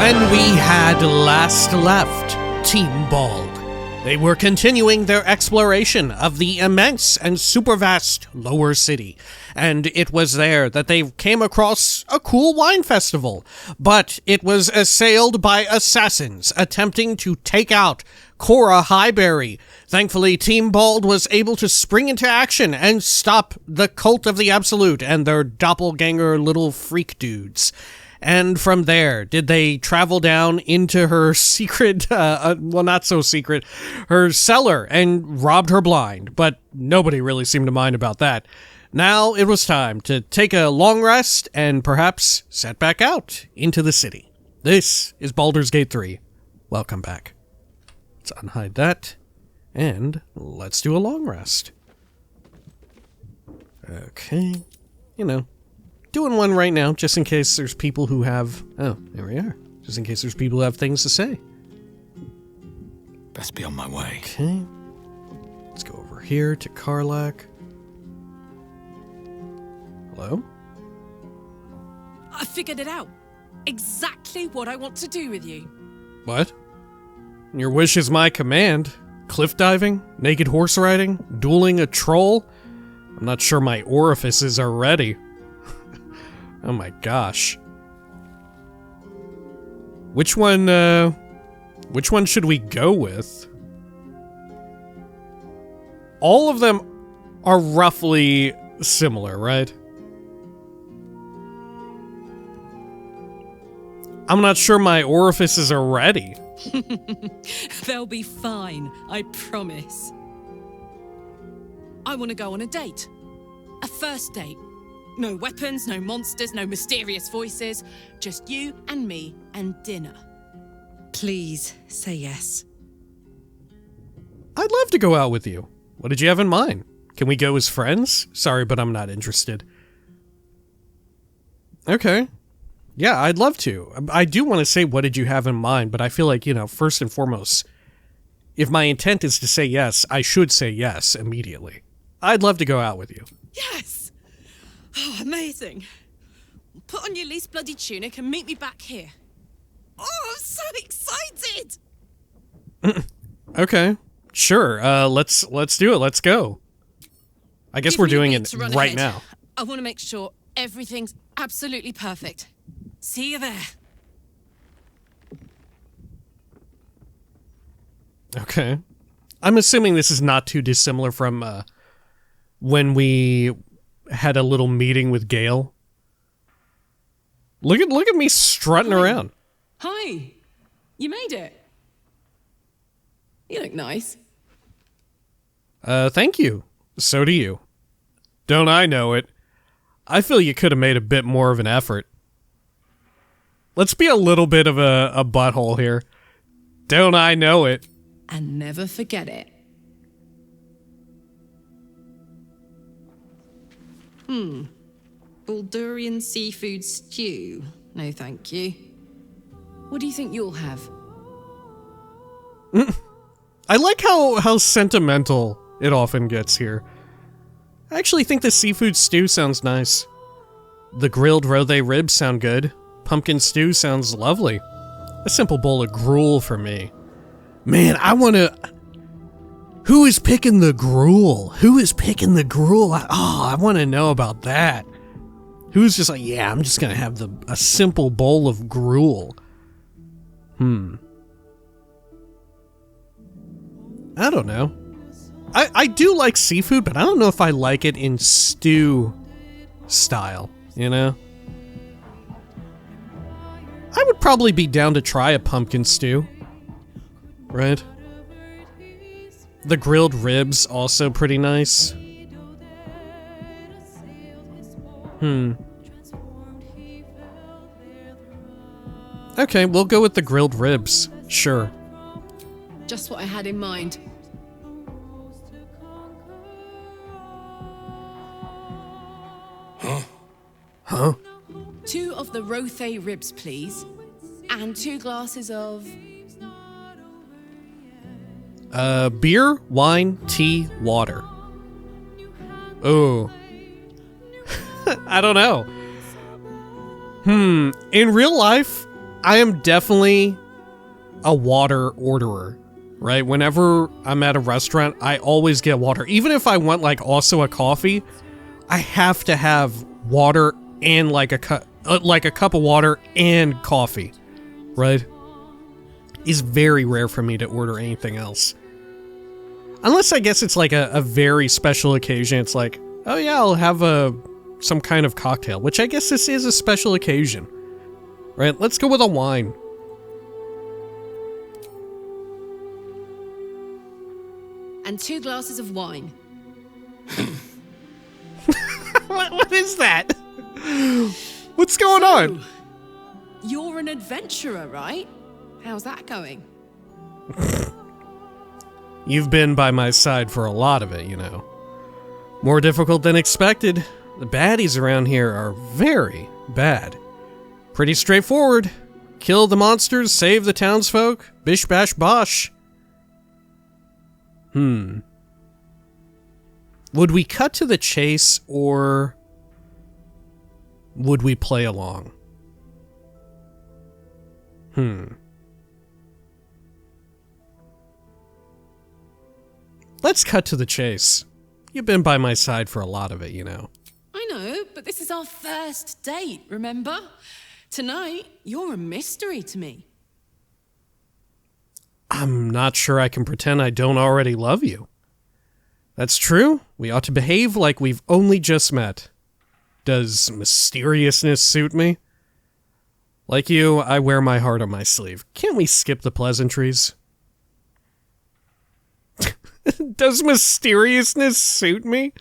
When we had last left Team Bald, they were continuing their exploration of the immense and super vast lower city, and it was there that they came across a cool wine festival, but it was assailed by assassins attempting to take out Cora Highberry. Thankfully, Team Bald was able to spring into action and stop the Cult of the Absolute and their doppelganger little freak dudes. And from there, did they travel down into her secret, well, not so secret, her cellar and robbed her blind, but nobody really seemed to mind about that. Now it was time to take a long rest and perhaps set back out into the city. This is Baldur's Gate 3. Welcome back. Let's unhide that, and let's do a long rest. Okay, doing one right now, just in case there's people who have... Oh, there we are. Just in case there's people who have things to say. Best be on my way. Okay. Let's go over here to Karlach. Hello? I figured it out. Exactly what I want to do with you. What? Your wish is my command. Cliff diving? Naked horse riding? Dueling a troll? I'm not sure my orifices are ready. Oh my gosh. Which one should we go with? All of them are roughly similar, right? I'm not sure my orifices are ready. They'll be fine, I promise. I want to go on a date. A first date. No weapons, no monsters, no mysterious voices. Just you and me and dinner. Please say yes. I'd love to go out with you. What did you have in mind? Can we go as friends? Sorry, but I'm not interested. Okay. Yeah, I'd love to. I do want to say what did you have in mind, but I feel like, first and foremost, if my intent is to say yes, I should say yes immediately. I'd love to go out with you. Yes! Oh, amazing. Put on your least bloody tunic and meet me back here. Oh, I'm so excited! Okay, sure. Let's do it. Let's go. I guess we're doing it right now. I want to make sure everything's absolutely perfect. See you there. Okay. I'm assuming this is not too dissimilar from when we had a little meeting with Gale. Look at me strutting around. Hi. You made it. You look nice. Thank you. So do you. Don't I know it? I feel you could have made a bit more of an effort. Let's be a little bit of a butthole here. Don't I know it? And never forget it. Baldurian seafood stew. No, thank you. What do you think you'll have? I like how sentimental it often gets here. I actually think the seafood stew sounds nice. The grilled rothe ribs sound good. Pumpkin stew sounds lovely. A simple bowl of gruel for me. Man, who is picking the gruel? Who is picking the gruel? I want to know about that. Who's just like, yeah, I'm just going to have a simple bowl of gruel. I don't know. I do like seafood, but I don't know if I like it in stew style, I would probably be down to try a pumpkin stew. Right? The grilled ribs, also pretty nice. Okay, we'll go with the grilled ribs. Sure. Just what I had in mind. Huh? 2 of the rothe ribs, please. And 2 glasses of... Beer, wine, tea, water. Oh. I don't know. In real life, I am definitely a water orderer, right? Whenever I'm at a restaurant, I always get water. Even if I want like also a coffee, I have to have water and like a cup of water and coffee, right? It's very rare for me to order anything else. Unless I guess it's like a very special occasion. It's like, oh yeah, I'll have some kind of cocktail, which I guess this is a special occasion. Right, let's go with a wine. And 2 glasses of wine. What is that? What's going on? You're an adventurer, right? How's that going? You've been by my side for a lot of it, you know. More difficult than expected. The baddies around here are very bad. Pretty straightforward. Kill the monsters, save the townsfolk, bish bash bosh. Would we cut to the chase, or would we play along? Let's cut to the chase. You've been by my side for a lot of it, you know. I know, but this is our first date, remember? Tonight, you're a mystery to me. I'm not sure I can pretend I don't already love you. That's true. We ought to behave like we've only just met. Does mysteriousness suit me? Like you, I wear my heart on my sleeve. Can't we skip the pleasantries? Does mysteriousness suit me?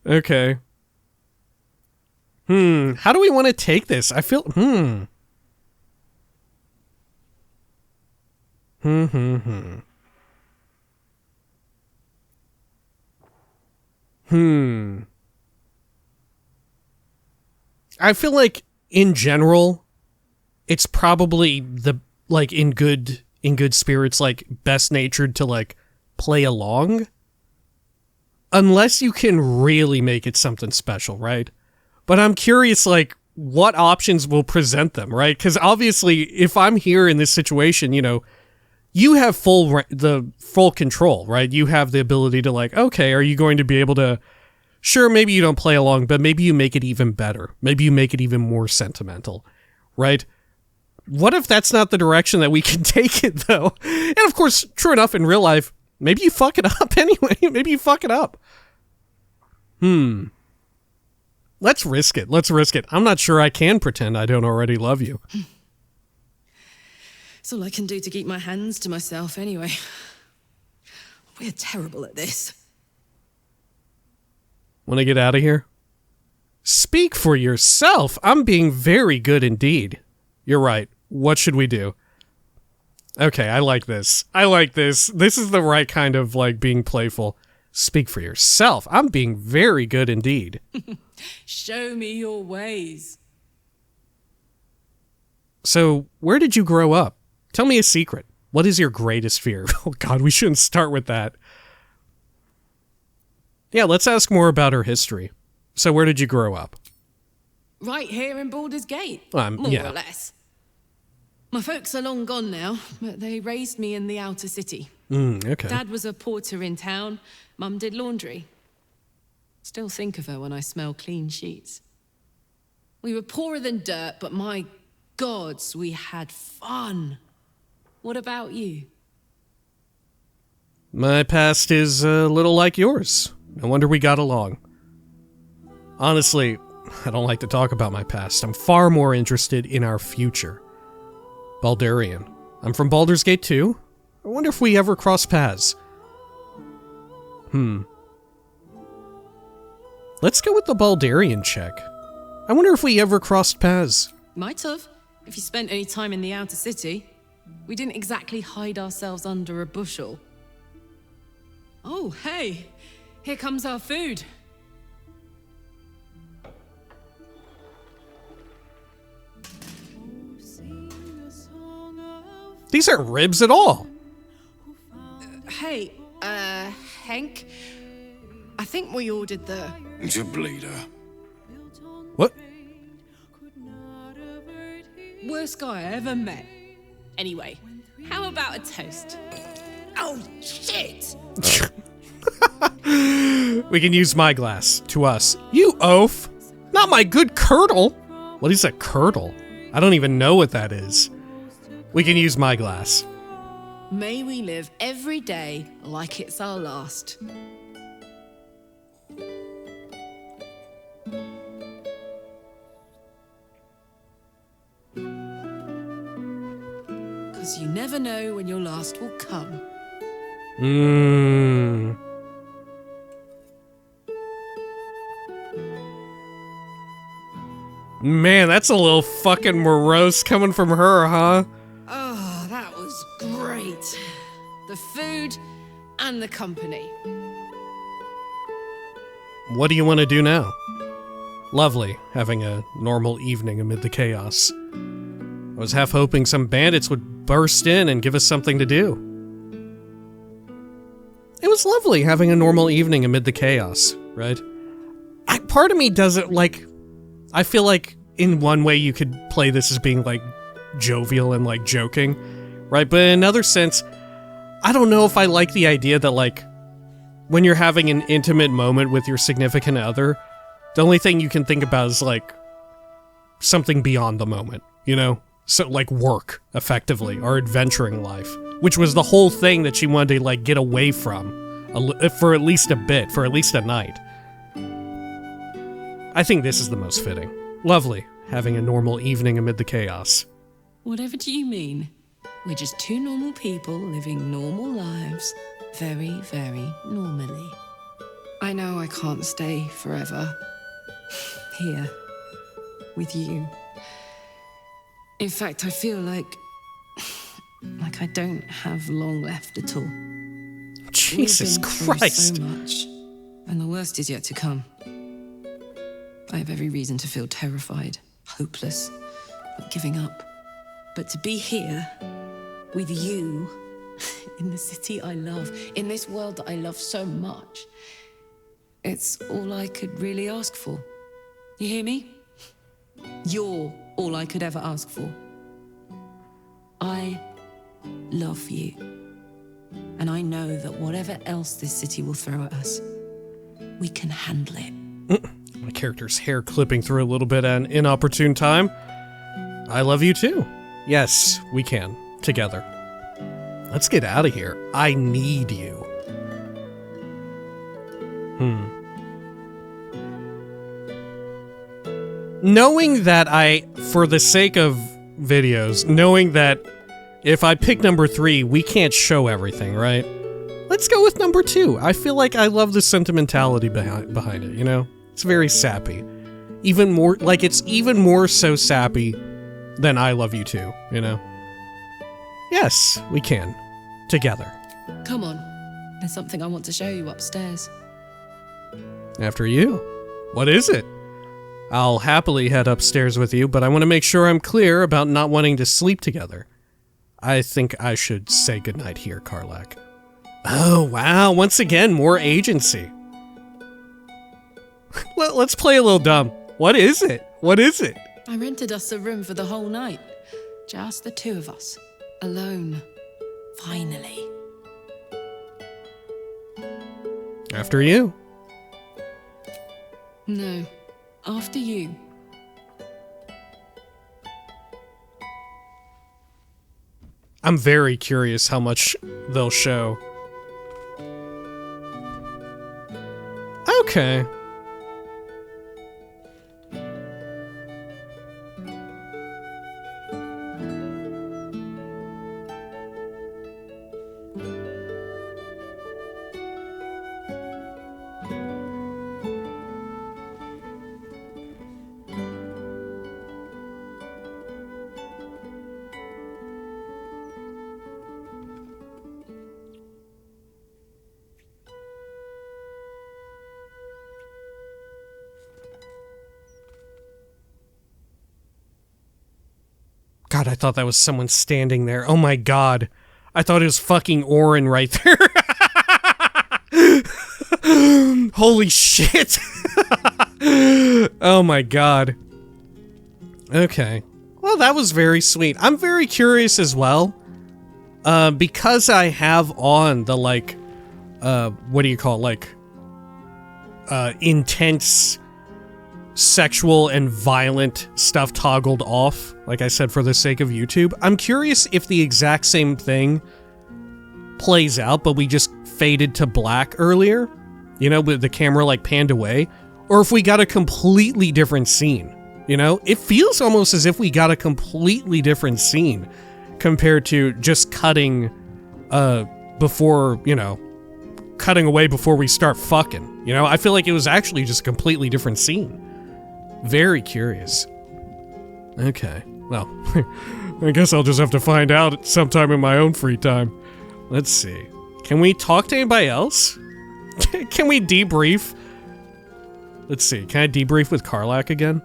Okay. How do we want to take this? I feel, I feel like, in general, it's probably the, like, in good spirits, like, best-natured to, like, play along. Unless you can really make it something special, right? But I'm curious, like, what options will present them, right? Because obviously, if I'm here in this situation, you know, you have the full control, right? You have the ability to, like, okay, are you going to be able to, sure, maybe you don't play along, but maybe you make it even better. Maybe you make it even more sentimental, right? What if that's not the direction that we can take it, though? And of course, true enough, in real life, maybe you fuck it up anyway. Maybe you fuck it up. Let's risk it. Let's risk it. I'm not sure I can pretend I don't already love you. It's all I can do to keep my hands to myself anyway. We're terrible at this. Want to get out of here? Speak for yourself. I'm being very good indeed. You're right. What should we do? Okay, I like this. I like this. This is the right kind of, like, being playful. Speak for yourself. I'm being very good indeed. Show me your ways. So, where did you grow up? Tell me a secret. What is your greatest fear? Oh god, we shouldn't start with that. Yeah, let's ask more about her history. So, where did you grow up? Right here in Baldur's Gate, More or less. My folks are long gone now, but they raised me in the outer city. Okay. Dad was a porter in town. Mum did laundry. Still think of her when I smell clean sheets. We were poorer than dirt, but my gods, we had fun. What about you? My past is a little like yours. No wonder we got along. Honestly, I don't like to talk about my past. I'm far more interested in our future. Baldurian. I'm from Baldur's Gate 2. I wonder if we ever cross paths. Let's go with the Baldurian check. I wonder if we ever crossed paths. Might have, if you spent any time in the outer city. We didn't exactly hide ourselves under a bushel. Oh, hey, here comes our food. These aren't ribs at all. Hey, Hank, I think we ordered the... It's a bleeder. What? Worst guy I ever met. Anyway, how about a toast? Oh, shit! We can use my glass. To us. You oaf! Not my good curdle! What is a curdle? I don't even know what that is. We can use my glass. May we live every day like it's our last. Because you never know when your last will come. Man, that's a little fucking morose coming from her, huh? Oh, that was great. The food and the company. What do you want to do now? Lovely, having a normal evening amid the chaos. I was half hoping some bandits would burst in and give us something to do. It was lovely having a normal evening amid the chaos, right? Part of me doesn't like... I feel like in one way you could play this as being like jovial and like joking, right? But in another sense, I don't know if I like the idea that like when you're having an intimate moment with your significant other, the only thing you can think about is like something beyond the moment, you know? So like work, effectively, or adventuring life, which was the whole thing that she wanted to like get away from for at least a bit, for at least a night. I think this is the most fitting. Lovely, having a normal evening amid the chaos. Whatever do you mean? We're just two normal people living normal lives, very, very normally. I know I can't stay forever here with you. In fact, I feel like I don't have long left at all. Jesus We've been through Christ. so much, and the worst is yet to come. I have every reason to feel terrified, hopeless, like giving up. But to be here with you in the city I love, in this world that I love so much, it's all I could really ask for. You hear me? You're all I could ever ask for. I love you. And I know that whatever else this city will throw at us, we can handle it. My character's hair clipping through a little bit at an inopportune time. I love you too. Yes, we can. Together. Let's get out of here. I need you. Knowing that for the sake of videos, knowing that if I pick number 3, we can't show everything, right? Let's go with number 2. I feel like I love the sentimentality behind it, you know? It's very sappy. Even more, like, it's even more so sappy than I Love You Too, you know? Yes, we can. Together. Come on. There's something I want to show you upstairs. After you. What is it? I'll happily head upstairs with you, but I want to make sure I'm clear about not wanting to sleep together. I think I should say goodnight here, Karlach. Oh, wow. Once again, more agency. Let's play a little dumb. What is it? What is it? I rented us a room for the whole night. Just the two of us. Alone. Finally. After you. No. After you. I'm very curious how much they'll show. Okay. God, I thought that was someone standing there. Oh my god. I thought it was fucking Orin right there. Holy shit. Oh my god. Okay. Well, Oh, that was very sweet. I'm very curious as well. Because I have on the, like, what do you call it? Like, intense sexual and violent stuff toggled off, like I said, for the sake of YouTube. I'm curious if the exact same thing plays out, but we just faded to black earlier, you know, with the camera like panned away, or if we got a completely different scene, you know? It feels almost as if we got a completely different scene compared to just cutting, before, you know, cutting away before we start fucking, you know? I feel like it was actually just a completely different scene. Very curious. Okay, well, I guess I'll just have to find out sometime in my own free time. Let's see. Can we talk to anybody else? Can we debrief? Let's see, can I debrief with Karlach again?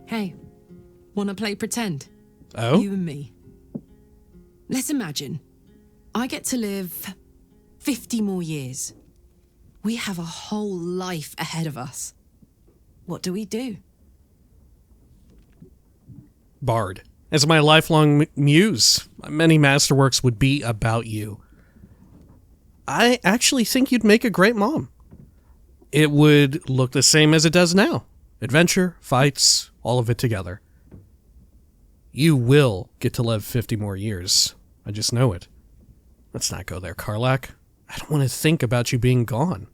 Hey, wanna play pretend? Oh? You and me. Let's imagine I get to live 50 more years. We have a whole life ahead of us. What do we do? Bard. As my lifelong muse, many masterworks would be about you. I actually think you'd make a great mom. It would look the same as it does now. Adventure, fights, all of it together. You will get to live 50 more years. I just know it. Let's not go there, Karlach. I don't want to think about you being gone.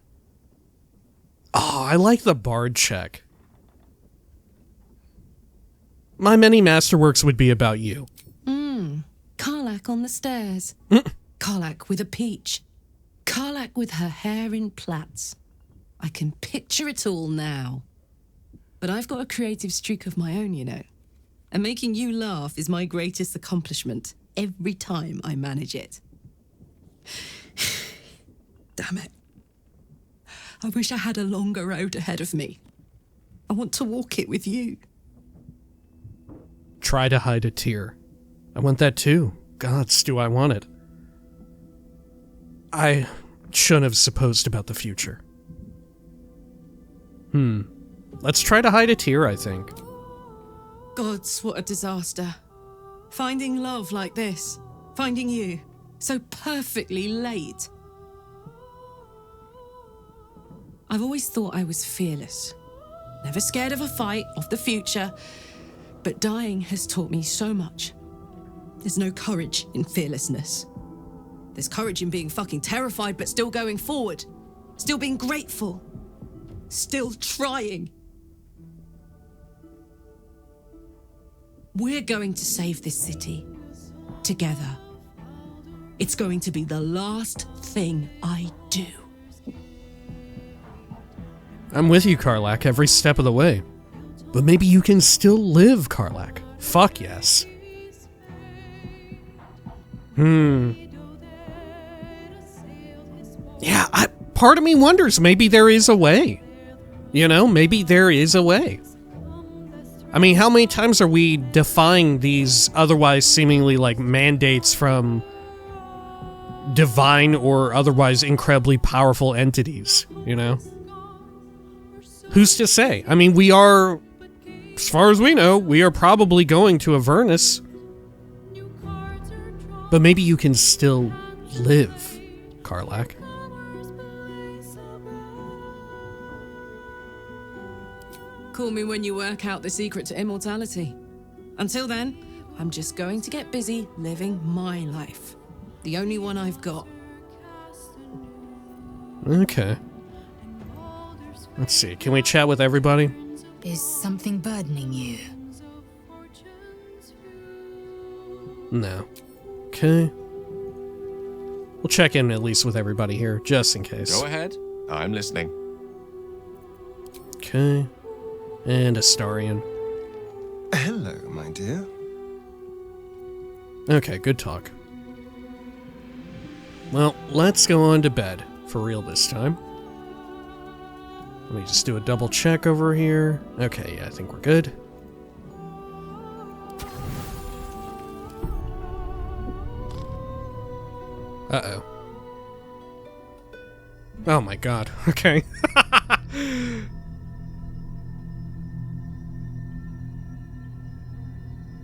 Oh, I like the bard check. My many masterworks would be about you. Karlach on the stairs. Karlach with a peach. Karlach with her hair in plaits. I can picture it all now. But I've got a creative streak of my own, you know. And making you laugh is my greatest accomplishment every time I manage it. Damn it. I wish I had a longer road ahead of me. I want to walk it with you. Try to hide a tear. I want that too. Gods, do I want it. I shouldn't have supposed about the future. Let's try to hide a tear, I think. Gods, what a disaster. Finding love like this. Finding you. So perfectly late. I've always thought I was fearless. Never scared of a fight, of the future. But dying has taught me so much. There's no courage in fearlessness. There's courage in being fucking terrified, but still going forward. Still being grateful. Still trying. We're going to save this city. Together. It's going to be the last thing I do. I'm with you, Karlach, every step of the way. But maybe you can still live, Karlach. Fuck yes. Yeah, part of me wonders, maybe there is a way. You know, maybe there is a way. I mean, how many times are we defying these otherwise seemingly like mandates from divine or otherwise incredibly powerful entities, you know? Who's to say? I mean, we are, as far as we know, we are probably going to Avernus. But maybe you can still live, Karlach. Call me when you work out the secret to immortality. Until then, I'm just going to get busy living my life. The only one I've got. Okay. Let's see, can we chat with everybody? Is something burdening you? No. Okay. We'll check in at least with everybody here, just in case. Go ahead. I'm listening. Okay. And Astarian. Hello, my dear. Okay, good talk. Well, let's go on to bed. For real this time. Let me just do a double check over here. Okay, yeah, I think we're good. Uh-oh. Oh my god, okay.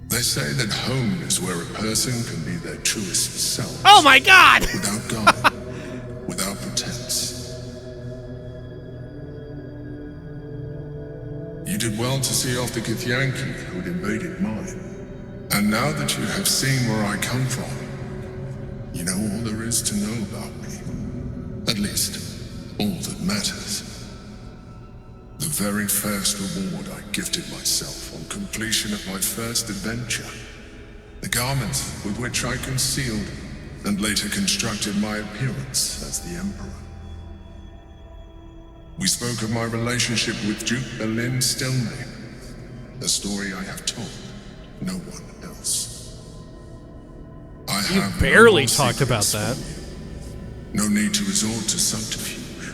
They say that home is where a person can be their truest self. Oh my god! Without guile, without pretense. You did well to see off the Githyanki who'd invaded mine. And now that you have seen where I come from, you know all there is to know about me. At least, all that matters. The very first reward I gifted myself on completion of my first adventure. The garments with which I concealed and later constructed my appearance as the Emperor. We spoke of my relationship with Duke Berlin Stilney, a story I have told no one else. I You have barely no talked about secrets that. from you. No need to resort to subterfuge.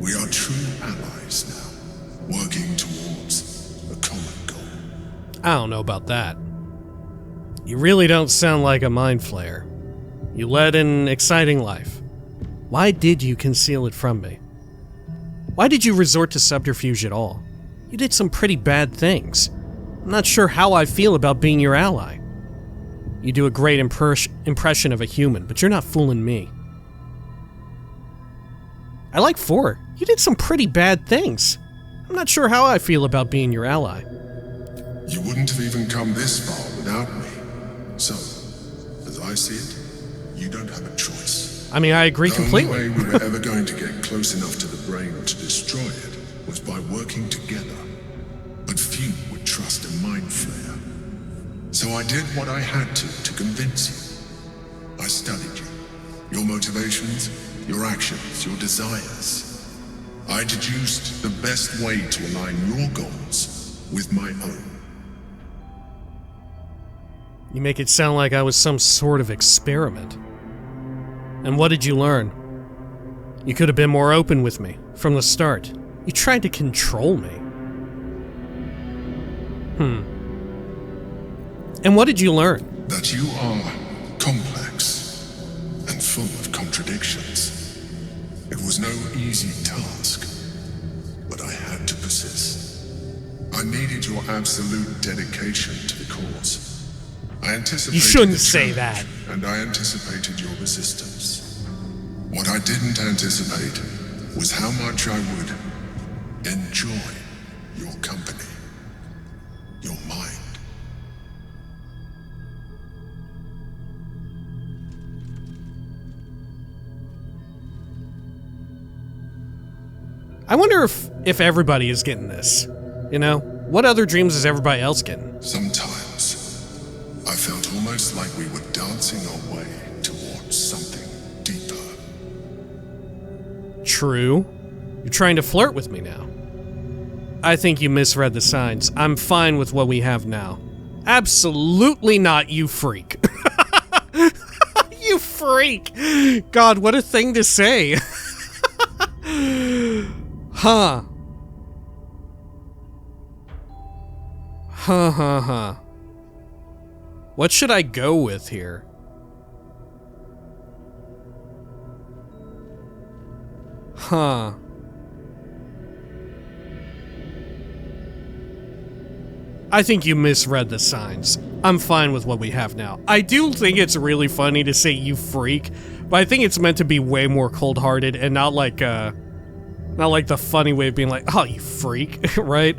We are true allies now, working towards a common goal. I don't know about that. You really don't sound like a mind flayer. You led an exciting life. Why did you conceal it from me? Why did you resort to subterfuge at all? You did some pretty bad things. I'm not sure how I feel about being your ally. You do a great impression of a human, but you're not fooling me. I like 4. You did some pretty bad things. I'm not sure how I feel about being your ally. You wouldn't have even come this far without me. So, as I see it, you don't have a choice. I mean, I agree completely. The only way we were ever going to get close enough to the brain to destroy it was by working together. But few would trust a mind flayer. So I did what I had to convince you. I studied you. Your motivations, your actions, your desires. I deduced the best way to align your goals with my own. You make it sound like I was some sort of experiment. And what did you learn? You could have been more open with me from the start. You tried to control me. And what did you learn? That you are complex and full of contradictions. It was no easy task, but I had to persist. I needed your absolute dedication to the cause. I anticipated You shouldn't the say challenge, that. and I anticipated your resistance. What I didn't anticipate was how much I would enjoy your company, your mind. I wonder if everybody is getting this. You know? What other dreams is everybody else getting? Sometimes, I felt almost like we were dancing our way towards something deeper. True. You're trying to flirt with me now. I think you misread the signs. I'm fine with what we have now. Absolutely not, you freak. You freak! God, what a thing to say. Huh. Huh. What should I go with here? Huh. I think you misread the signs. I'm fine with what we have now. I do think it's really funny to say you freak, but I think it's meant to be way more cold-hearted and not like the funny way of being like, oh, you freak, right?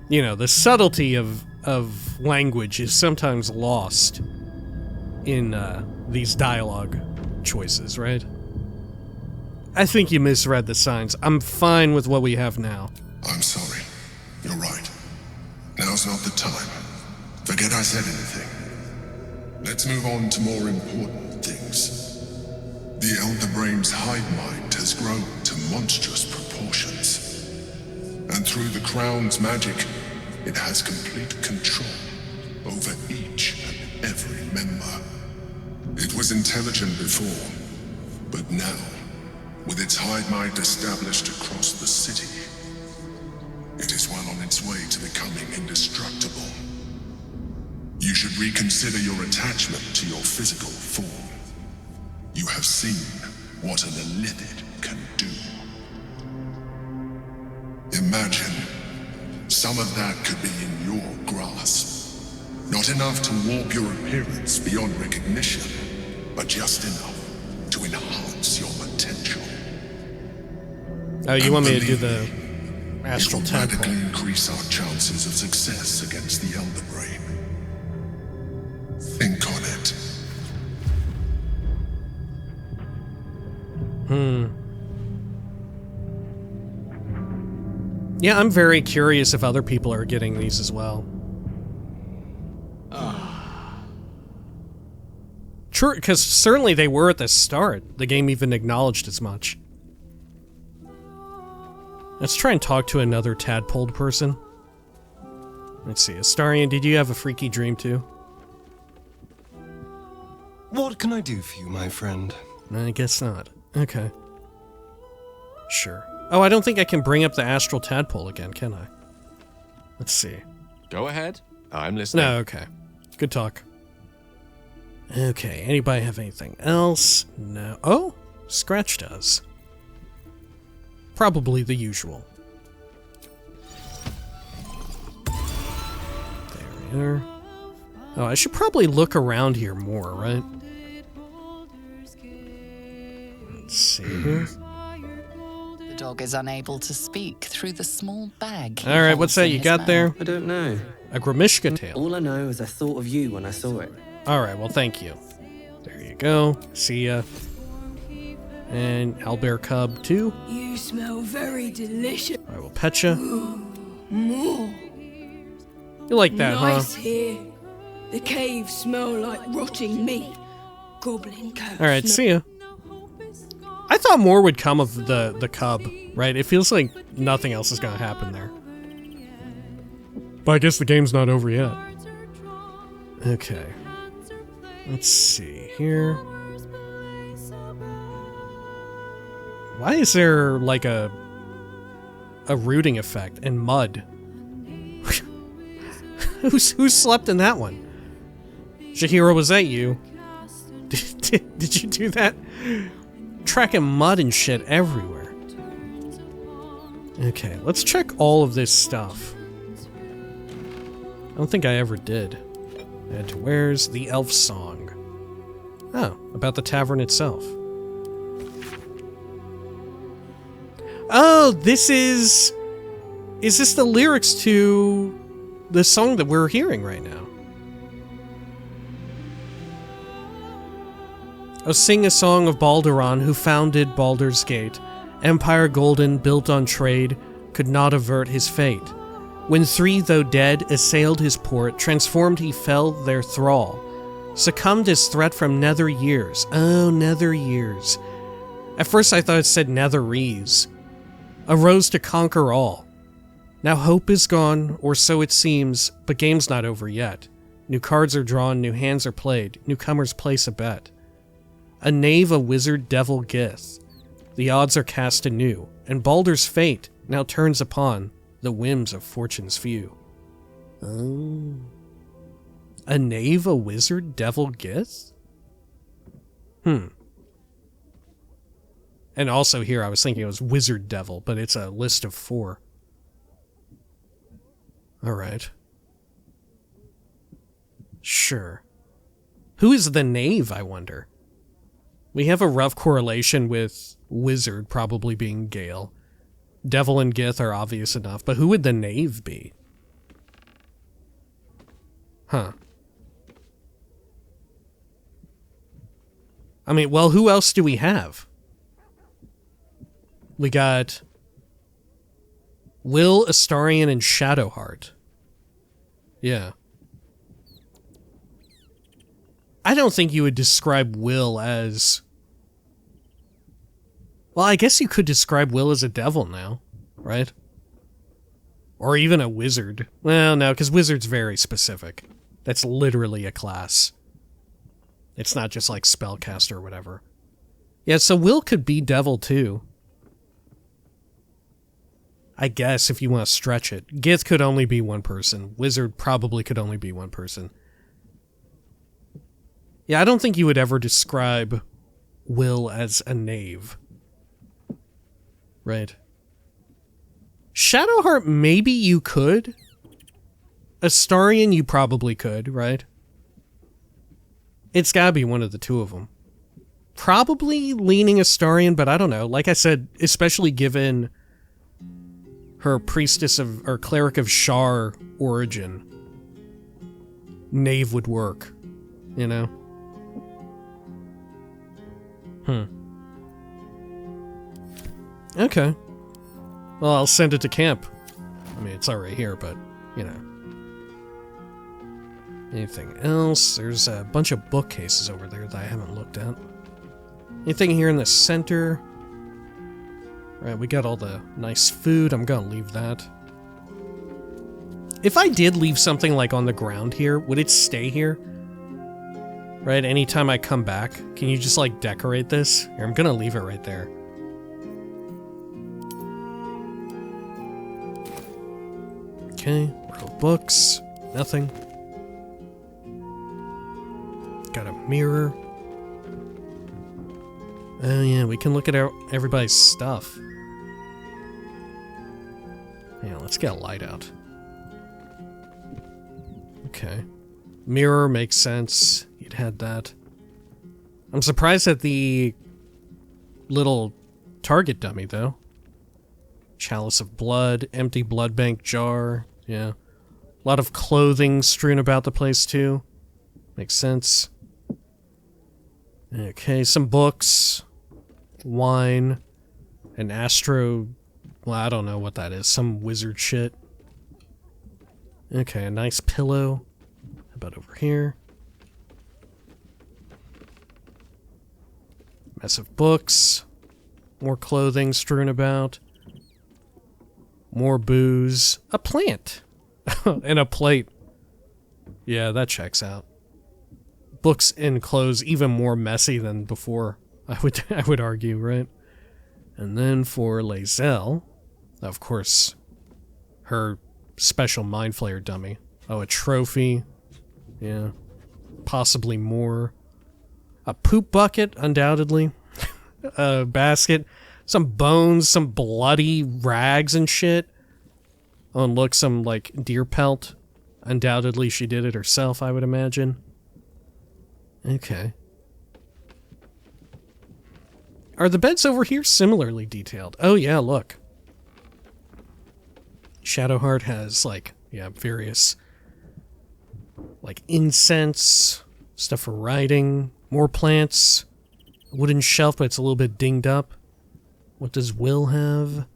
You know, the subtlety of language is sometimes lost in these dialogue choices, right? I think you misread the signs. I'm fine with what we have now. I'm sorry. You're right. Now's not the time. Forget I said anything. Let's move on to more important things. The Elder Brain's hive mind has grown to monstrous proportions. And through the Crown's magic, it has complete control over each and every member. It was intelligent before, but now, with its hive mind established across the city, it is well on its way to becoming indestructible. You should reconsider your attachment to your physical form. You have seen what an Illithid can do. Imagine some of that could be in your grasp. Not enough to warp your appearance beyond recognition, but just enough to enhance your potential. Oh, you want me to do the astral It will tadpole? radically increase our chances of success against the Elder Brain. Think on it. Yeah, I'm very curious if other people are getting these as well. True, because certainly they were at the start. The game even acknowledged as much. Let's try and talk to another tadpole person. Let's see, Astarion, did you have a freaky dream too? What can I do for you, my friend? I guess not. Okay. Sure. Oh, I don't think I can bring up the astral tadpole again, can I? Let's see. Go ahead. I'm listening. No, okay. Good talk. Okay, anybody have anything else? No. Oh, Scratch does. Probably the usual. There we are. Oh, I should probably look around here more, right? Let's see here. The dog is unable to speak through the small bag. he Alright, what's holds that in you his got mouth. there? I don't know. A Grimishka tail. All I know is I thought of you when I saw it. Alright, well, thank you. There you go. See ya. And Owlbear Cub, too. You smell very delicious. I will pet ya. More. You like that, Nice huh? here. The caves smell like rotting meat. Goblin coat. Alright, see ya. I thought more would come of the cub, right? It feels like nothing else is gonna happen there. But I guess the game's not over yet. Okay. Let's see here. Why is there like a rooting effect and mud? Who slept in that one? Shahira, was that you? Did you do that? Tracking mud and shit everywhere. Okay, let's check all of this stuff. I don't think I ever did. Add to wares, the elf song. Oh, about the tavern itself. Oh, this is... Is this the lyrics to the song that we're hearing right now? Oh, sing a song of Balduran, who founded Baldur's Gate. Empire golden, built on trade, could not avert his fate. When three, though dead, assailed his port, transformed he fell their thrall. Succumbed as threat from nether years. Oh, nether years. At first I thought it said netherese. Arose to conquer all. Now hope is gone, or so it seems, but game's not over yet. New cards are drawn, new hands are played, newcomers place a bet. A knave, a wizard, devil, gith. The odds are cast anew, and Baldur's fate now turns upon the whims of fortune's few. Oh. A knave, a wizard, devil, gith? And also here, I was thinking it was wizard devil, but it's a list of 4. Alright. Sure. Who is the knave, I wonder? We have a rough correlation with wizard probably being Gale. Devil and Gith are obvious enough, but who would the knave be? Huh. I mean, well, who else do we have? We got Will, Astarion, and Shadowheart. Yeah. I don't think you would describe Will as... Well, I guess you could describe Will as a devil now, right? Or even a wizard. Well, no, because wizard's very specific. That's literally a class. It's not just like spellcaster or whatever. Yeah, so Will could be devil too. I guess, if you want to stretch it. Gith could only be one person. Wizard probably could only be one person. Yeah, I don't think you would ever describe Will as a knave. Right. Shadowheart, maybe you could. Astarion, you probably could, right? It's gotta be one of the two of them. Probably leaning Astarion, but I don't know. Like I said, especially given her priestess of, or cleric of Shar origin, Knave would work, you know? Okay. Well, I'll send it to camp. I mean, it's already here, but, you know. Anything else? There's a bunch of bookcases over there that I haven't looked at. Anything here in the center? Right, we got all the nice food. I'm gonna leave that. If I did leave something like on the ground here, would it stay here? Right, anytime I come back, can you just like decorate this? Here, I'm gonna leave it right there. Okay, row of books, nothing. Got a mirror. Oh yeah, we can look at everybody's stuff. Yeah, let's get a light out. Okay. Mirror makes sense. You'd had that. I'm surprised at the little target dummy, though. Chalice of blood, empty blood bank jar. Yeah. A lot of clothing strewn about the place, too. Makes sense. Okay, some books. Wine. An astro... Well, I don't know what that is. Some wizard shit. Okay, a nice pillow. How about over here? Mess of books. More clothing strewn about. More booze. A plant. And a plate. Yeah, that checks out. Books and clothes even more messy than before, I would argue, right? And then for Lae'zel, of course, her special Mind Flayer dummy. Oh, a trophy. Yeah. Possibly more. A poop bucket, undoubtedly. A basket. Some bones, some bloody rags and shit. Oh, and look, some, like, deer pelt. Undoubtedly she did it herself, I would imagine. Okay. Are the beds over here similarly detailed? Oh yeah, look. Shadowheart has, like, yeah, various, like, incense, stuff for writing, more plants, a wooden shelf, but it's a little bit dinged up. What does Will have?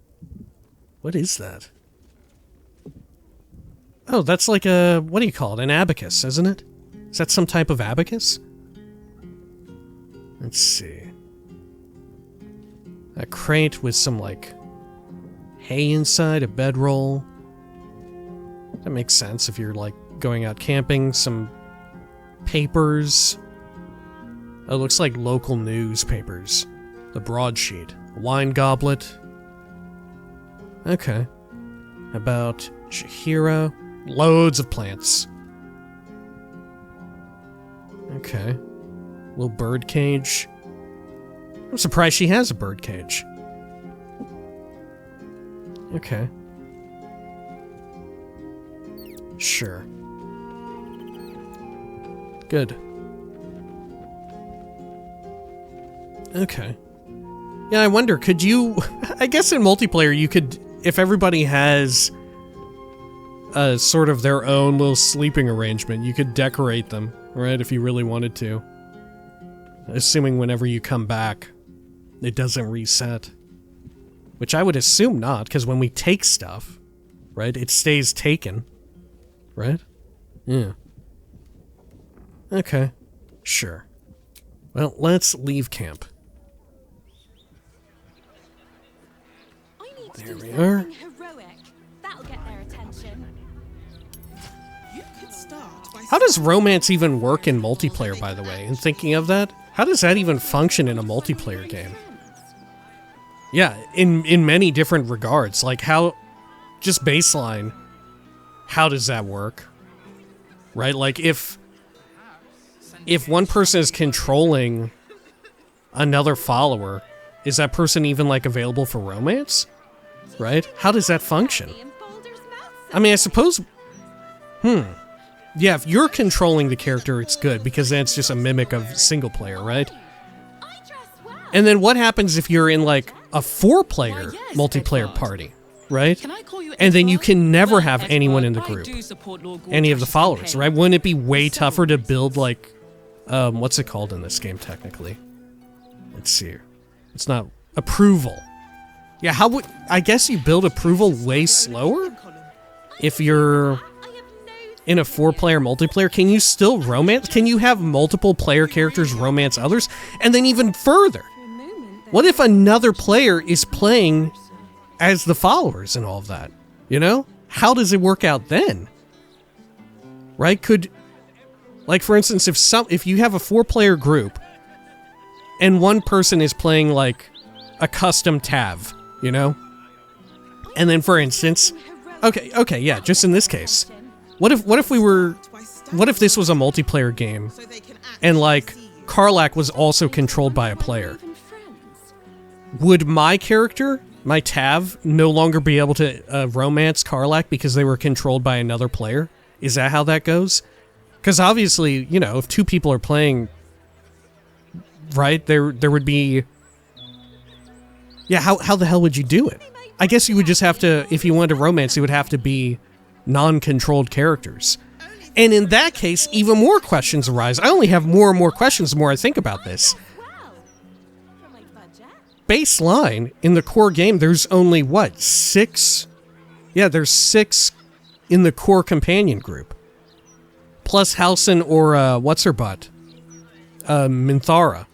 What is that? Oh, that's like a, what do you call it? An abacus, isn't it? Is that some type of abacus? Let's see. A crate with some, like, hay inside, a bedroll. That makes sense if you're, like, going out camping. Some papers. Oh, it looks like local newspapers. The broadsheet. A wine goblet. Okay. About Shahira. Loads of plants. Okay. Little bird cage. I'm surprised she has a bird cage. Okay. Sure. Good. Okay. Yeah, I wonder, could you... I guess in multiplayer you could... If everybody has a sort of their own little sleeping arrangement, you could decorate them, right, if you really wanted to. Assuming whenever you come back, it doesn't reset. Which I would assume not, because when we take stuff, right, it stays taken. Right? Yeah. Okay. Sure. Well, let's leave camp. There we are. Heroic. That'll get their attention. How does romance even work in multiplayer, by the way? And thinking of that, how does that even function in a multiplayer game? Yeah, in many different regards. Like how, just baseline, how does that work? Right? Like if one person is controlling another follower, is that person even like available for romance? right? How does that function? I mean, I suppose... Yeah, if you're controlling the character, it's good, because then it's just a mimic of single player, right? And then what happens if you're in, like, a 4-player multiplayer party, right? And then you can never have anyone in the group. Any of the followers, right? Wouldn't it be way tougher to build, like... what's it called in this game, technically? Let's see. It's not... Approval. Yeah, how would... I guess you build approval way slower? If you're... in a 4-player multiplayer, can you still romance? Can you have multiple player characters romance others? And then even further, what if another player is playing as the followers and all of that? You know? How does it work out then? Right? Could, like, for instance, if you have a 4-player group and one person is playing, like, a custom Tav, you know? And then, for instance, okay, yeah, just in this case, what if this was a multiplayer game and, like, Karlach was also controlled by a player? Would my character, my Tav, no longer be able to romance Karlach because they were controlled by another player? Is that how that goes? Because obviously, you know, if 2 people are playing, right, there would be... Yeah, how the hell would you do it? I guess you would just have to, if you wanted to romance, it would have to be non-controlled characters. And in that case, even more questions arise. I only have more and more questions the more I think about this. Baseline, in the core game, there's only, what, 6? Yeah, there's 6 in the core companion group. Plus Halcyon or, what's her butt? Minthara.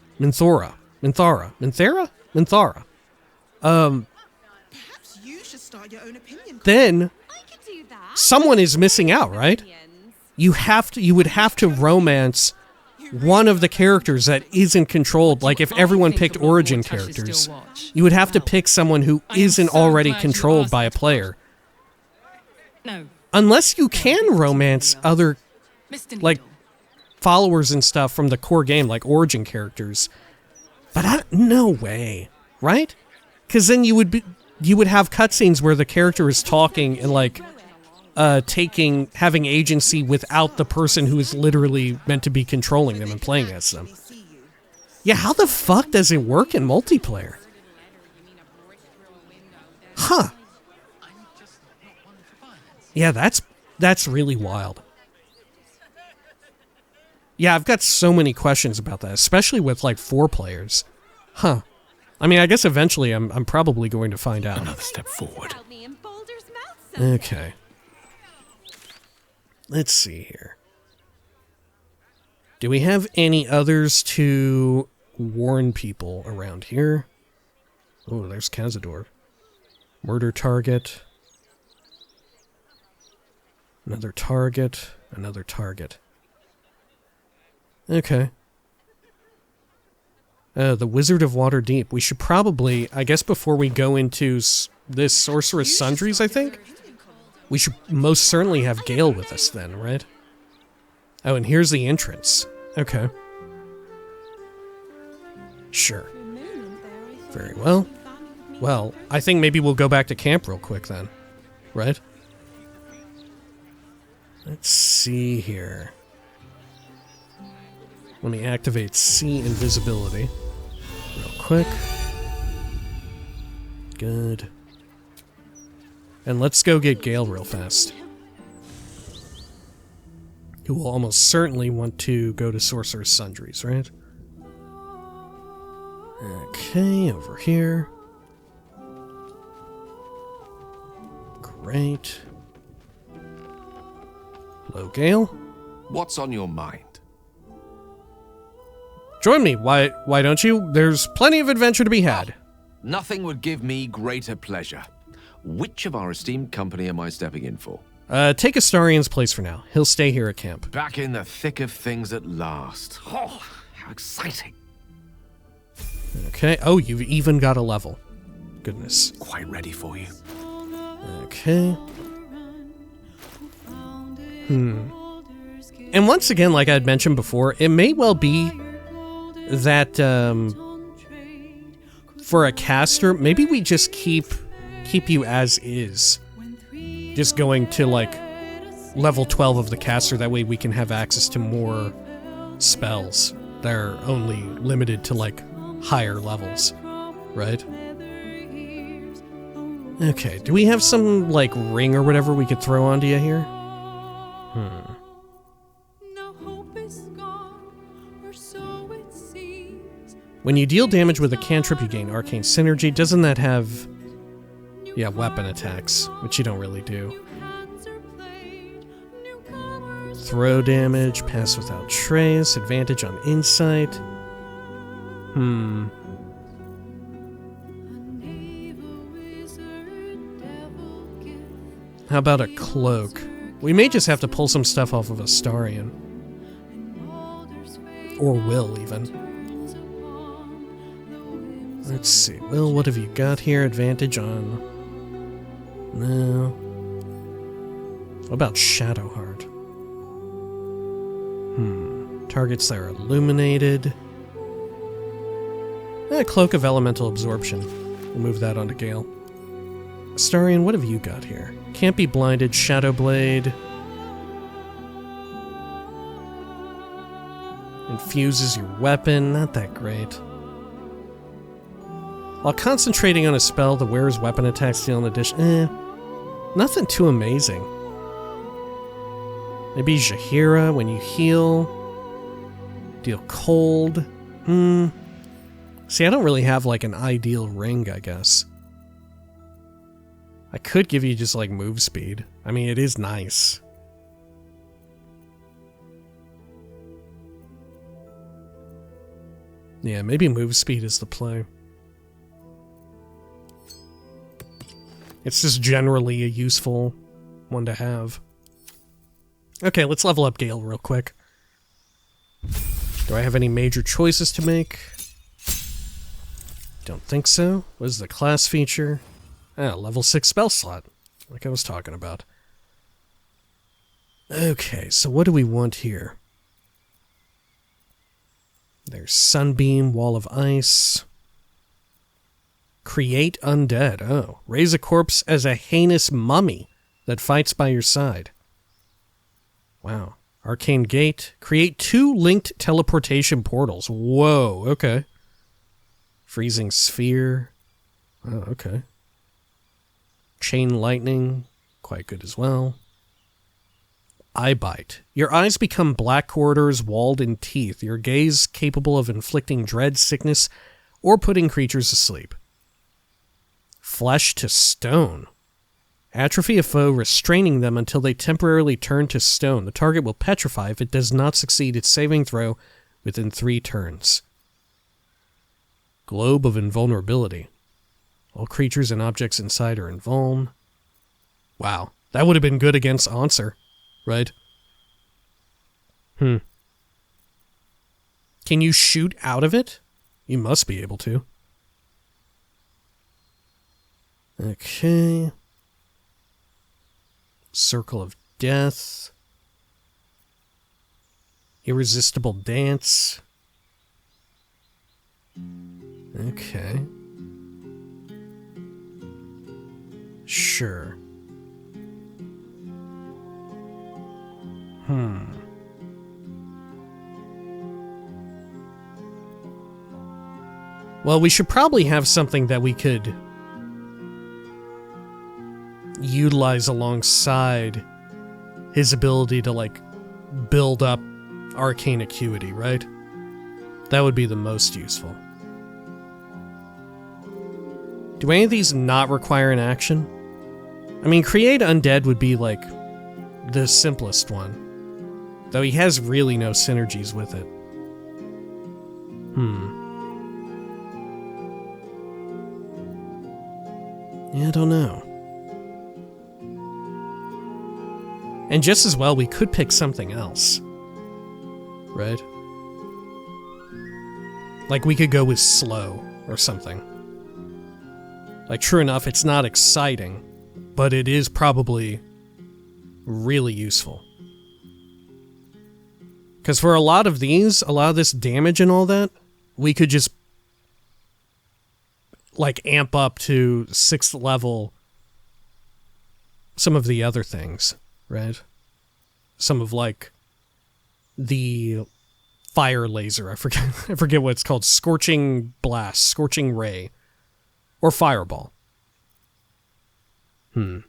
Then someone is missing out, right? You would have to romance one of the characters that isn't controlled. Like if everyone picked origin characters, you would have to pick someone who isn't already controlled by a player. Unless you can romance other, like, followers and stuff from the core game, like origin characters. But no way, right? Because then you would have cutscenes where the character is talking and, like, having agency without the person who is literally meant to be controlling them and playing as them. Yeah, how the fuck does it work in multiplayer? Huh. Yeah, that's really wild. Yeah, I've got so many questions about that, especially with, like, 4 players. Huh. I mean, I guess eventually I'm probably going to find out. Another step forward. Okay. Let's see here. Do we have any others to warn people around here? Oh, there's Cazador. Murder target. Another target. Another target. Okay. The Wizard of Waterdeep. We should probably, I guess before we go into this Sorcerous Sundries, I think, we should most certainly have Gale with us then, right? Oh, and here's the entrance. Okay. Sure. Very well. Well, I think maybe we'll go back to camp real quick then, right? Let's see here. Let me activate C invisibility real quick. Good. And let's go get Gale real fast. Who will almost certainly want to go to Sorcerous Sundries, right? Okay, over here. Great. Hello, Gale. What's on your mind? Join me, why don't you? There's plenty of adventure to be had. Nothing would give me greater pleasure. Which of our esteemed company am I stepping in for? Take Astarian's place for now. He'll stay here at camp. Back in the thick of things at last. Oh, how exciting. Okay, oh, you've even got a level. Goodness. Quite ready for you. Okay. And once again, like I had mentioned before, it may well be that, for a caster, maybe we just keep keep you as is. Just going to, like, level 12 of the caster, that way we can have access to more spells that are only limited to, like, higher levels, right? Okay, do we have some, like, ring or whatever we could throw onto you here? When you deal damage with a cantrip, you gain arcane synergy. Doesn't that have... yeah, weapon attacks, which you don't really do. Throw damage, pass without trace, advantage on insight. How about a cloak? We may just have to pull some stuff off of Astarion. Or Will, even. Let's see. Will, what have you got here? Advantage on... no. What about Shadowheart? Targets that are illuminated. Cloak of Elemental Absorption. We'll move that onto Gale. Astarion, what have you got here? Can't be blinded. Shadow Blade. Infuses your weapon. Not that great. While concentrating on a spell, the wearer's weapon attacks deal in addition. Nothing too amazing. Maybe Jaheira when you heal. Deal cold. See, I don't really have, like, an ideal ring, I guess. I could give you just, like, move speed. I mean, it is nice. Yeah, maybe move speed is the play. It's just generally a useful one to have. Okay, let's level up Gale real quick. Do I have any major choices to make? Don't think so. What is the class feature? Level 6 spell slot, like I was talking about. Okay, so what do we want here? There's Sunbeam, Wall of Ice. Create undead. Oh, raise a corpse as a heinous mummy that fights by your side. Wow. Arcane Gate. Create 2 linked teleportation portals. Whoa, okay. Freezing Sphere. Oh, okay. Chain Lightning. Quite good as well. Eye Bite. Your eyes become black corridors walled in teeth. Your gaze capable of inflicting dread, sickness, or putting creatures to sleep. Flesh to Stone. Atrophy a foe, restraining them until they temporarily turn to stone. The target will petrify if it does not succeed its saving throw within 3 turns. Globe of Invulnerability. All creatures and objects inside are invuln. Wow, that would have been good against Answer, right? Can you shoot out of it? You must be able to. Okay. Circle of Death. Irresistible Dance. Okay. Sure. Well, we should probably have something that we could utilize alongside his ability to, like, build up arcane acuity, right? That would be the most useful. Do any of these not require an action? I mean, Create Undead would be, like, the simplest one. Though he has really no synergies with it. Yeah, I don't know. And just as well, we could pick something else. Right? Like, we could go with Slow or something. Like, true enough, it's not exciting, but it is probably really useful. Because for a lot of these, a lot of this damage and all that, we could just, like, amp up to 6th level some of the other things, right? Some of, like, the fire laser. I forget what it's called. Scorching blast, scorching ray, or fireball. Do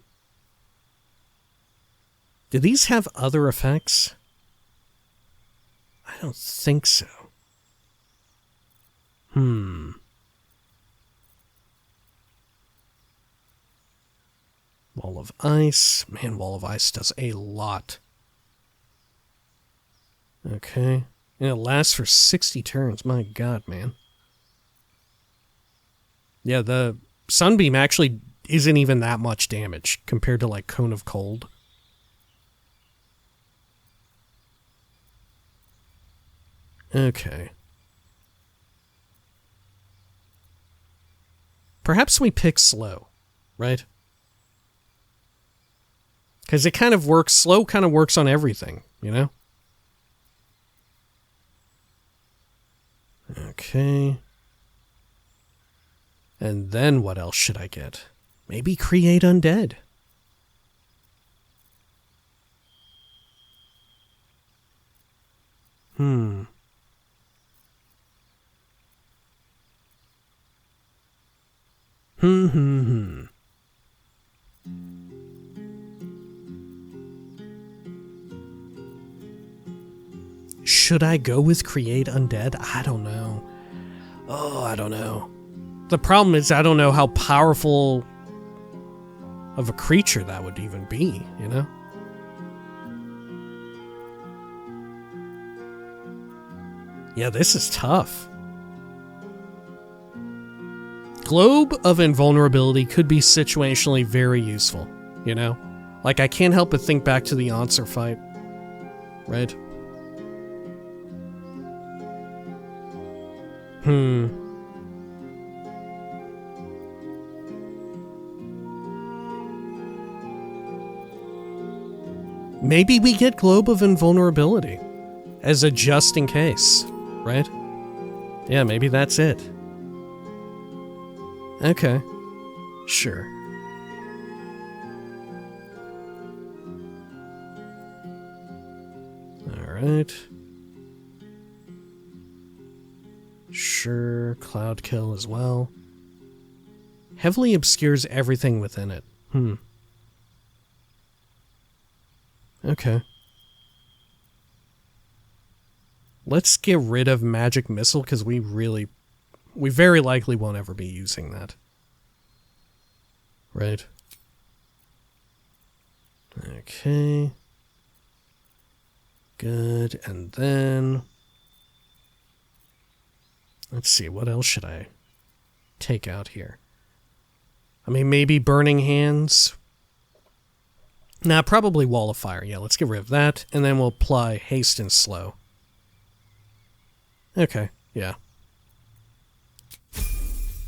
these have other effects? I don't think so. Wall of Ice. Man, Wall of Ice does a lot. Okay. And it lasts for 60 turns. My god, man. Yeah, the Sunbeam actually isn't even that much damage compared to, like, Cone of Cold. Okay. Perhaps we pick slow, right? Because it kind of works, slow kind of works on everything, you know? Okay. And then what else should I get? Maybe create undead. Should I go with create undead? I don't know. Oh, I don't know. The problem is I don't know how powerful of a creature that would even be, you know? Yeah, this is tough. Globe of Invulnerability could be situationally very useful, you know? Like, I can't help but think back to the Answer fight, right? Maybe we get Globe of Invulnerability as a just in case, right? Yeah, maybe that's it. Okay. Sure. Alright. Sure, Cloud Kill as well. Heavily obscures everything within it. Okay. Let's get rid of Magic Missile, because we very likely won't ever be using that. Right. Okay. Good, and then... let's see, what else should I take out here? I mean, maybe Burning Hands. Nah, probably Wall of Fire. Yeah, let's get rid of that, and then we'll apply Haste and Slow. Okay, yeah.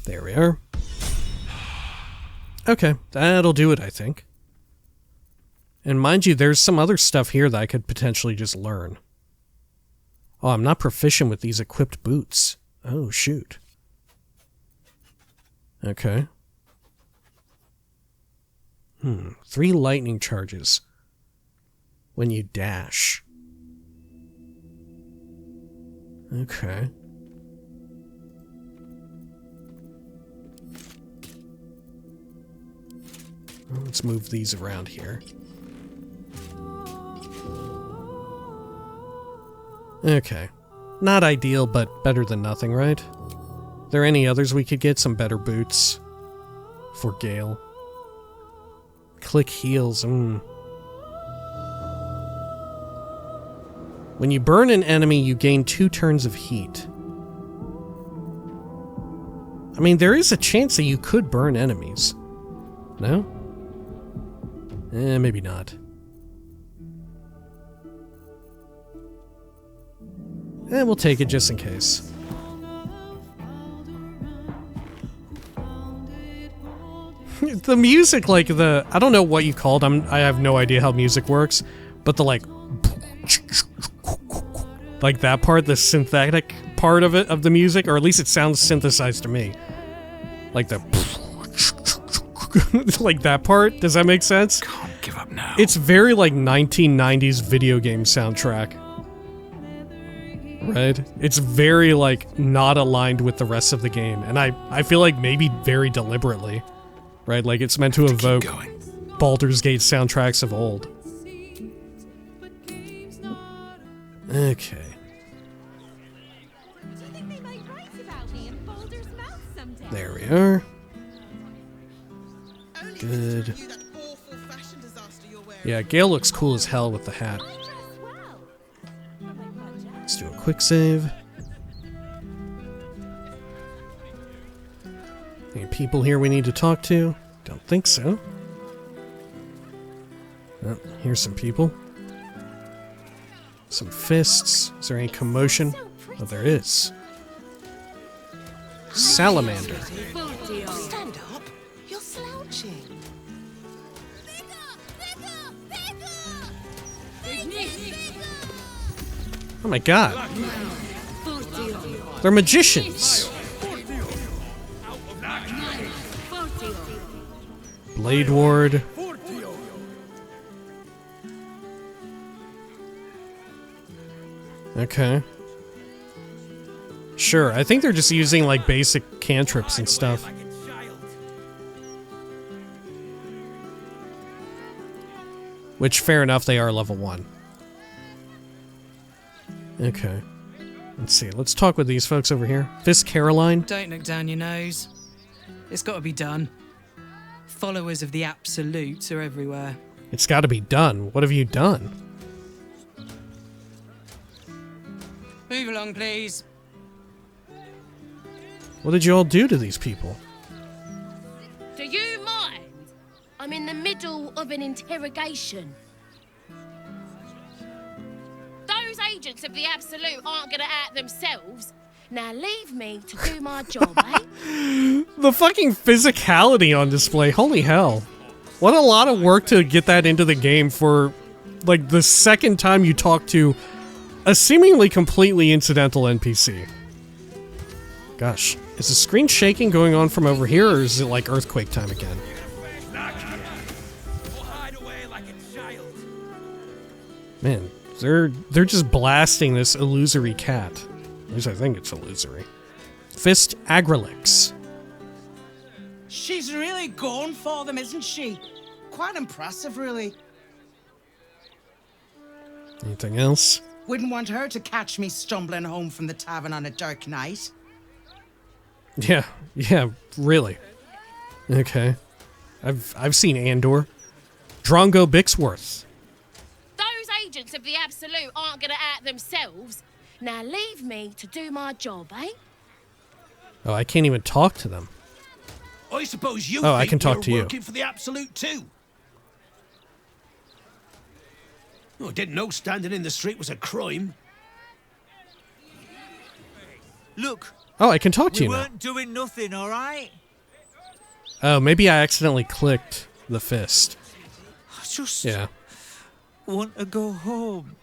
There we are. Okay, that'll do it, I think. And mind you, there's some other stuff here that I could potentially just learn. Oh, I'm not proficient with these equipped boots. Oh, shoot. Okay. 3 lightning charges when you dash. Okay. Let's move these around here. Okay. Not ideal, but better than nothing, right? Are there any others we could get? Some better boots for Gale. Click heals. When you burn an enemy, you gain 2 turns of heat. I mean, there is a chance that you could burn enemies. No? Maybe not. We'll take it just in case. The music, like the... I don't know what you called them. I have no idea how music works. But the, like... like that part, the synthetic part of it, of the music, or at least it sounds synthesized to me. Like the... like that part? Does that make sense? give up now. It's very like 1990s video game soundtrack. Right? It's very like not aligned with the rest of the game. And I feel like maybe very deliberately. Right? Like it's meant to evoke Baldur's Gate soundtracks of old. Okay. There we are. Good. Yeah, Gale looks cool as hell with the hat. Let's do a quick save. Any people here we need to talk to? Don't think so. Oh, here's some people. Some fists. Is there any commotion? Oh, there is. Salamander. Stand up. You're slouching. Oh my god. They're magicians. Blade Ward. Okay. Sure, I think they're just using like basic cantrips and stuff. Which, fair enough, they are level 1. Okay. Let's see, let's talk with these folks over here. Fist Caroline. Don't look down your nose. It's got to be done. Followers of the Absolute are everywhere. It's got to be done. What have you done? Move along, please. What did you all do to these people? Do you mind? I'm in the middle of an interrogation. Those agents of the Absolute aren't gonna act themselves. Now leave me to do my job, eh? The fucking physicality on display. Holy hell. What a lot of work to get that into the game for, like, the second time you talk to a seemingly completely incidental NPC. Gosh, is the screen shaking going on from over here, or is it like earthquake time again? Man, they're just blasting this illusory cat. At least I think it's illusory. Fist Agrelix. She's really going for them, isn't she? Quite impressive, really. Anything else? Wouldn't want her to catch me stumbling home from the tavern on a dark night. Yeah, really. Okay. I've seen Andor. Drongo Bixworth. Those agents of the Absolute aren't gonna act themselves. Now leave me to do my job, eh? Oh, I can't even talk to them. I suppose you I can talk to you. Working for the Absolute too. Oh, I didn't know standing in the street was a crime. Look. Oh, I can talk to you We now. weren't doing nothing, all right? Oh, maybe I accidentally clicked the fist. I just want to go home.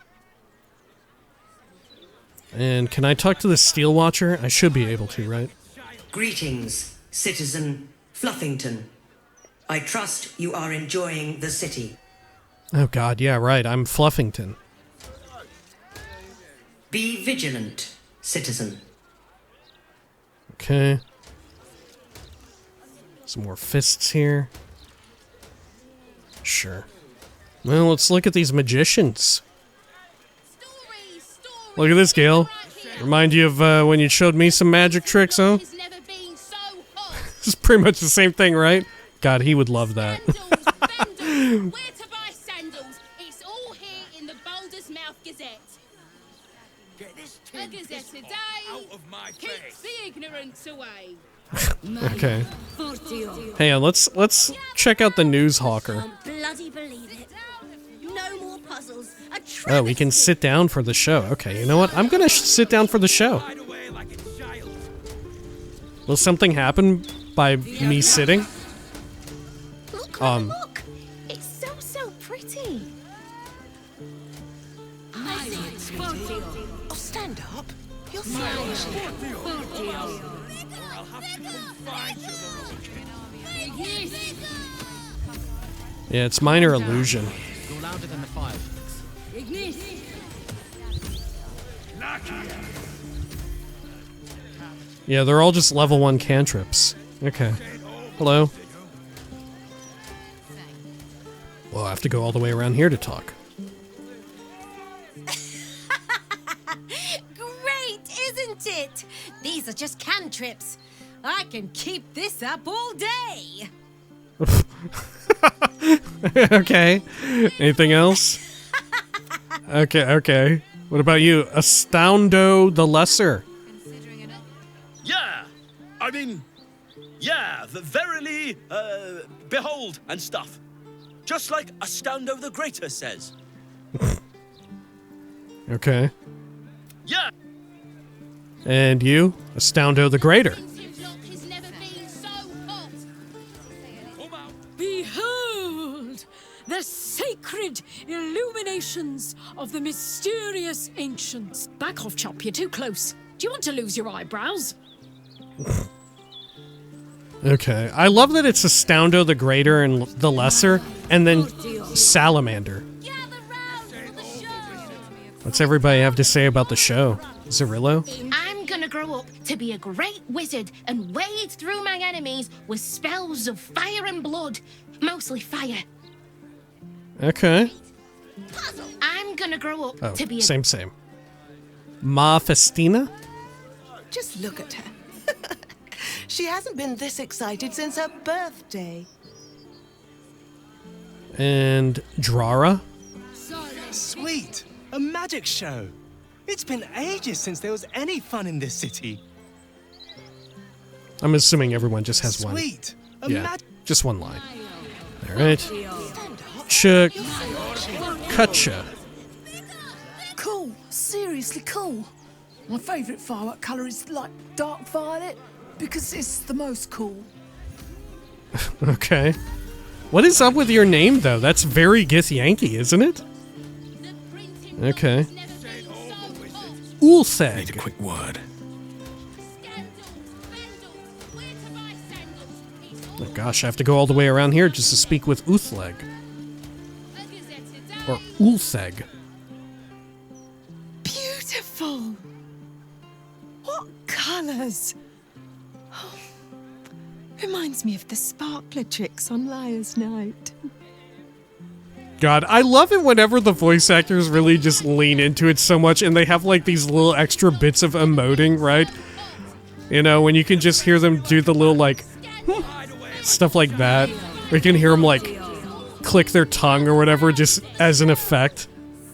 And can I talk to the Steel Watcher? I should be able to, right? Greetings, citizen Fluffington. I trust you are enjoying the city. Oh god, yeah, right. I'm Fluffington. Be vigilant, citizen. Okay. Some more fists here. Sure. Well, let's look at these magicians. Look at this, Gale. Remind you of when you showed me some magic tricks, huh? This is pretty much the same thing, right? God, he would love that. Where to buy sandals? It's all here in the Baldur's Mouth Gazette. Get this A Gazette today out of my keeps the ignorance away. Okay. Hey, let's check out the News Hawker. Bloody believe it. No more puzzles. Oh, we can sit down for the show. Okay, you know what? I'm gonna sit down for the show. Will something happen by me sitting? Look. It's so pretty. Oh, stand up. You're slouching. Yeah, it's minor illusion. You're louder than the fire. Yeah, they're all just level 1 cantrips. Okay. Hello. Well, I have to go all the way around here to talk. Great, isn't it? These are just cantrips. I can keep this up all day. Okay. Anything else? Okay. What about you? Astoundo the Lesser. Yeah! I mean, yeah, verily, behold and stuff. Just like Astoundo the Greater says. Okay. Yeah! And you? Astoundo the Greater. Behold! The sacred illuminations of the mysterious ancients. Back off, Chop, you're too close. Do you want to lose your eyebrows? Okay. I love that it's Astoundo the Greater and the Lesser, and then Salamander. What's everybody have to say about the show? Zerillo? I'm gonna grow up to be a great wizard and wade through my enemies with spells of fire and blood. Mostly fire. Okay. I'm gonna grow up to be a... Same. Ma Festina? Just look at her. She hasn't been this excited since her birthday. And Drara? Sweet! A magic show! It's been ages since there was any fun in this city. I'm assuming everyone just has one. Sweet! Yeah, just one line. Alright. Kutcha. Cool. Seriously cool. My favourite firework colour is like dark violet because it's the most cool. Okay. What is up with your name, though? That's very Githyanki, isn't it? Okay. Ultheg. Need a quick word. Oh gosh, I have to go all the way around here just to speak with Ultheg. Or Ultheg. Beautiful. What colours? Oh, reminds me of the sparkler tricks on Liar's Night. God, I love it whenever the voice actors really just lean into it so much and they have like these little extra bits of emoting, right? You know, when you can just hear them do the little like stuff like that. Or you can hear them like click their tongue or whatever just as an effect.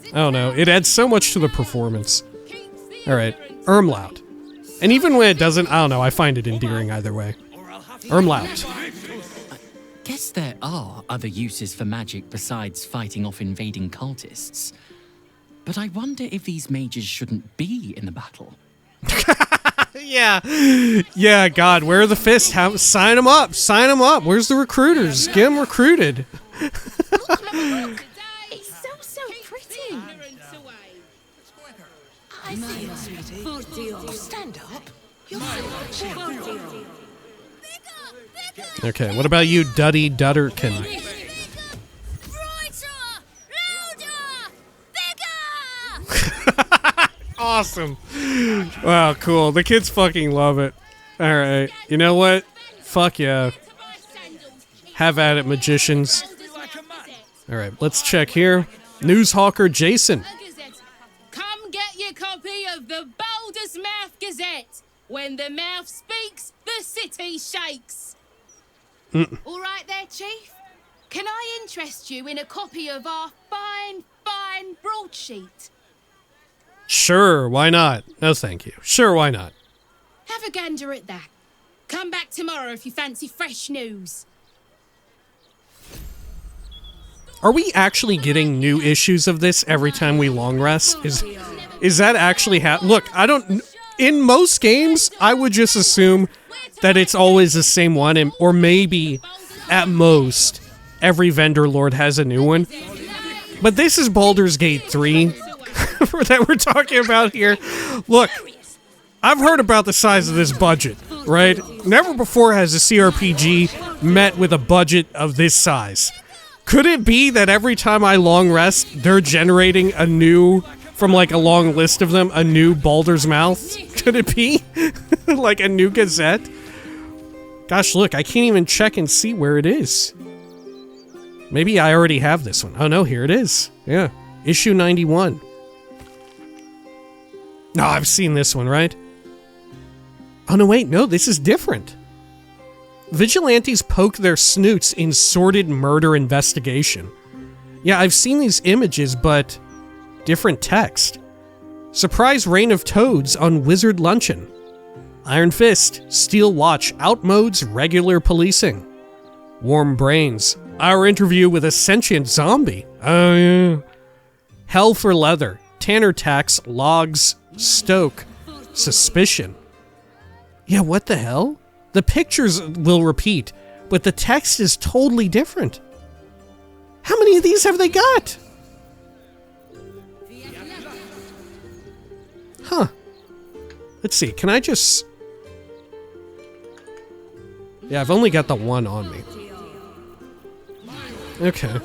I don't know. It adds so much to the performance. Alright, Ermlaut. And even when it doesn't, I don't know, I find it endearing either way. Ermlaut. Guess there are other uses for magic besides fighting off invading cultists. But I wonder if these mages shouldn't be in the battle. Yeah, God, where are the fists? Sign them up! Sign them up! Where's the recruiters? Get them recruited! Look. It's so pretty. I see. Oh, stand up. You're Okay, what about you, Duddy Dutterkin? Awesome. Wow, cool. The kids fucking love it. Alright, you know what? Fuck yeah. Have at it, magicians. Alright, let's check here. Newshawker Jason. Come get your copy of the Baldur's Mouth Gazette. When the mouth speaks, the city shakes. All right there, Chief? Can I interest you in a copy of our fine broadsheet? Sure, why not? No, thank you. Sure, why not? Have a gander at that. Come back tomorrow if you fancy fresh news. Are we actually getting new issues of this every time we long rest? Is that actually Look, I don't... In most games, I would just assume that it's always the same one, or maybe, at most, every vendor lord has a new one. But this is Baldur's Gate 3 that we're talking about here. Look, I've heard about the size of this budget, right? Never before has a CRPG met with a budget of this size. Could it be that every time I long rest, they're generating a new, from like a long list of them, a new Baldur's Mouth? Could it be? Like a new Gazette? Gosh, look, I can't even check and see where it is. Maybe I already have this one. Oh no, here it is. Yeah, issue 91. No, I've seen this one, right? Oh no, wait, no, this is different. Vigilantes poke their snoots in sordid murder investigation. Yeah, I've seen these images, but different text. Surprise reign of toads on Wizard Luncheon. Iron Fist, Steel Watch outmodes regular policing. Warm Brains, our interview with a sentient zombie. Oh yeah. Hell for Leather, Tanner Tax, Logs, Stoke, Suspicion. Yeah, what the hell? The pictures will repeat, but the text is totally different. How many of these have they got? Huh. Let's see, can I just... Yeah, I've only got the one on me. Okay.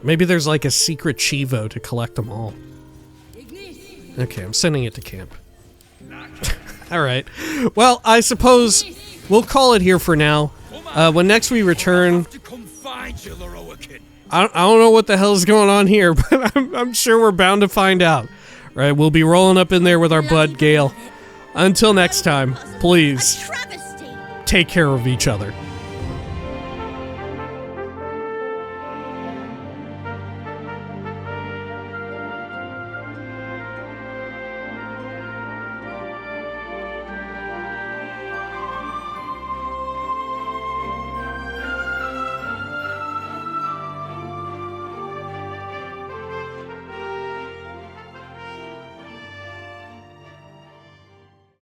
Maybe there's like a secret Chivo to collect them all. Okay, I'm sending it to camp. Alright. Well, I suppose we'll call it here for now. When next we return... I don't know what the hell is going on here, but I'm sure we're bound to find out. Right, we'll be rolling up in there with our bud, Gale. Until next time, please, take care of each other.